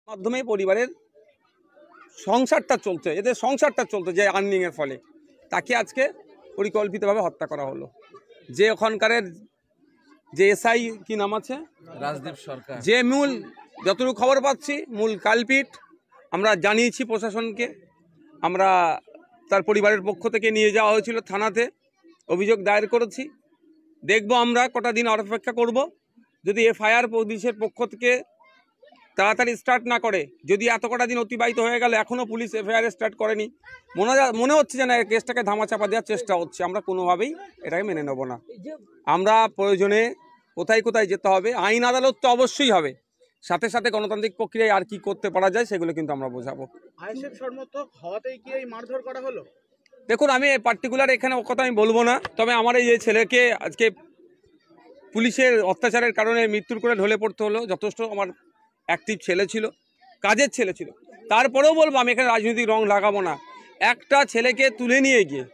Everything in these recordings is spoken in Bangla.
মাধ্যমে পরিবারের সংসারটা চলছে, এদের সংসারটা চলছে যে আর্নিং এর ফলে তাকে আজকে পরিকল্পিতভাবে হত্যা করা হলো। যে ওখানকারের যে এসআই কি নাম আছে, রাজদীপ সরকার, যে মূল যতটুকু খবর পাচ্ছি মূল কালপিট, আমরা জানিয়েছি প্রশাসনকে। আমরা তার পরিবারের পক্ষ থেকে নিয়ে যাওয়া হয়েছিল থানাতে, অভিযোগ দায়ের করেছি। দেখব আমরা কটা দিন অপেক্ষা করব। যদি এফআইআর পুলিশের পক্ষ থেকে তাড়াতাড়ি স্টার্ট না করে, যদি এত কটা দিন অতিবাহিত হয়ে গেল এখনও পুলিশ এফআইআর স্টার্ট করেনি, মনে হচ্ছে যে না কেসটাকে ধামাচাপা দেওয়ার চেষ্টা হচ্ছে। আমরা কোনোভাবেই এটাকে মেনে নেব না। আমরা প্রয়োজনে কোথায় কোথায় যেতে হবে, আইন আদালত তো অবশ্যই হবে, সাথে সাথে গণতান্ত্রিক প্রক্রিয়ায় আর কি করতে পারা যায় সেগুলো কিন্তু আমরা বোঝাবো। দেখুন, আমি পার্টিকুলার এখানে কথা আমি বলবো না, তবে আমার এই যে ছেলেকে আজকে পুলিশের অত্যাচারের কারণে মৃত্যুর করে ঢলে পড়তে হলো। যথেষ্ট আমার অ্যাক্টিভ ছেলে ছিল, কাজের ছেলে ছিল, তারপরেও বলবো আমি এখানে রাজনৈতিক রং লাগাবো না। একটা ছেলেকে তুলে নিয়ে গিয়ে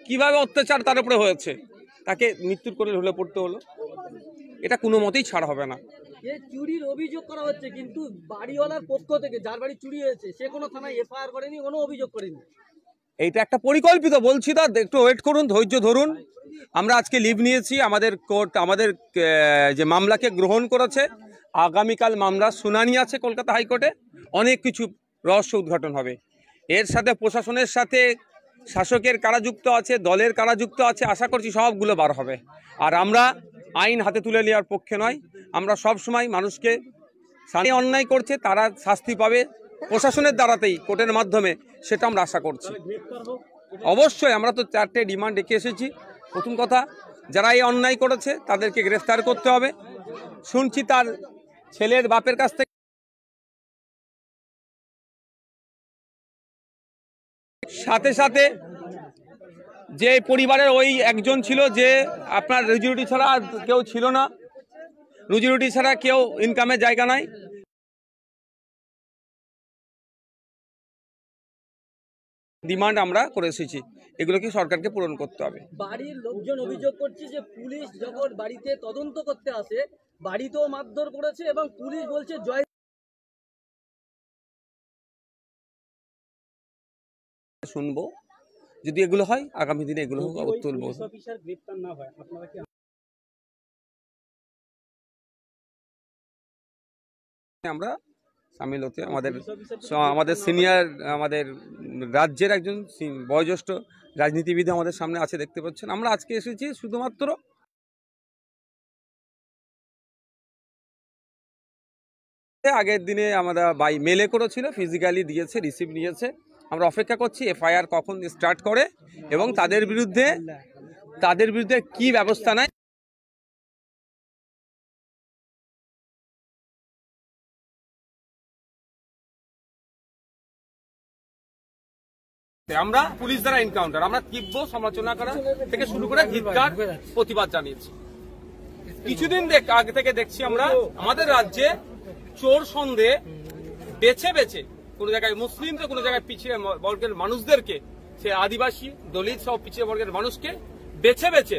কিভাবে অত্যাচার তার উপরে হয়েছে, তাকে মৃত্যুর করে ঢলে পড়তে হলো, এটা কোনো মতেই ছাড় হবে না। চুরির অভিযোগ করা হচ্ছে, কিন্তু বাড়িওয়ালার পক্ষ থেকে যার বাড়ি চুরি হয়েছে সে কোনো থানায় এফআইআর করেনি, কোনো অভিযোগ করেনি। এইটা একটা পরিকল্পিত, বলছি তো, একটু ওয়েট করুন, ধৈর্য ধরুন। আমরা আজকে লিভ নিয়েছি, আমাদের কোর্ট আমাদের যে মামলাকে গ্রহণ করেছে। আগামীকাল মামলার শুনানি আছে কলকাতা হাইকোর্টে, অনেক কিছু রহস্য উদ্ঘাটন হবে। এর সাথে প্রশাসনের সাথে শাসকের কারা যুক্ত আছে, দলের কারা যুক্ত আছে, আশা করছি সবগুলো বার হবে। আর আমরা আইন হাতে তুলে নেওয়ার পক্ষে নয়, আমরা সব সময় মানুষকে অন্যায় করছে তারা শাস্তি পাবে প্রশাসনের দ্বারাতেই, কোর্টের মাধ্যমে, সেটা আমরা আশা করছি। অবশ্যই আমরা তো 4টে ডিমান্ড রেখে এসেছি। প্রথম কথা, যারা এই অন্যায় করেছে তাদেরকে গ্রেফতার করতে হবে। শুনছি তার ছেলের বাপের কাছ থেকে সাথে সাথে যে পরিবারের ওই একজন ছিল, যে আপনার রুজি রুটি ছাড়া আর কেউ ছিল না, রুজি রুটি ছাড়া কেউ ইনকামের জায়গা নাই। ডিমান্ড আমরা করে এসেছি, এগুলো কি সরকারকে পূরণ করতে হবে। বাড়ির লোকজন অভিযোগ করছে যে পুলিশ যখন বাড়িতে তদন্ত করতে আসে বাড়িতেও মারধর করেছে, এবং পুলিশ বলছে জয় শুনবো, যদি এগুলো হয় আগামী দিনে এগুলো তুলবো। আমরা সামিল হতে আমাদের সিনিয়র, আমাদের রাজ্যের একজন বয়োজ্যেষ্ঠ রাজনীতিবিদ আমাদের সামনে আছে, দেখতে পাচ্ছেন। আমরা আজকে এসেছি শুধুমাত্র আগের দিনে আমরা বাই মেলে করেছিল, ফিজিক্যালি দিয়েছে, রিসিভ নিয়েছে। আমরা অপেক্ষা করছি এফআইআর কখন স্টার্ট করে এবং তাদের বিরুদ্ধে কি ব্যবস্থা নেয়। আমরা পুলিশ দ্বারা এনকাউন্টার, আমরা তীব্র সমালোচনা করা থেকে শুরু করে ধিক্কার প্রতিবাদ জানিয়েছি। কিছুদিন আগে থেকে দেখছি আমরা আমাদের রাজ্যে চোর সন্দেহে বেছে বেছে, কোনো জায়গায় মুসলিম তো কোনো জায়গায় পিছিয়ে বর্গের মানুষদেরকে, সে আদিবাসী, দলিত সব পিছিয়ে বর্গের মানুষকে বেছে বেছে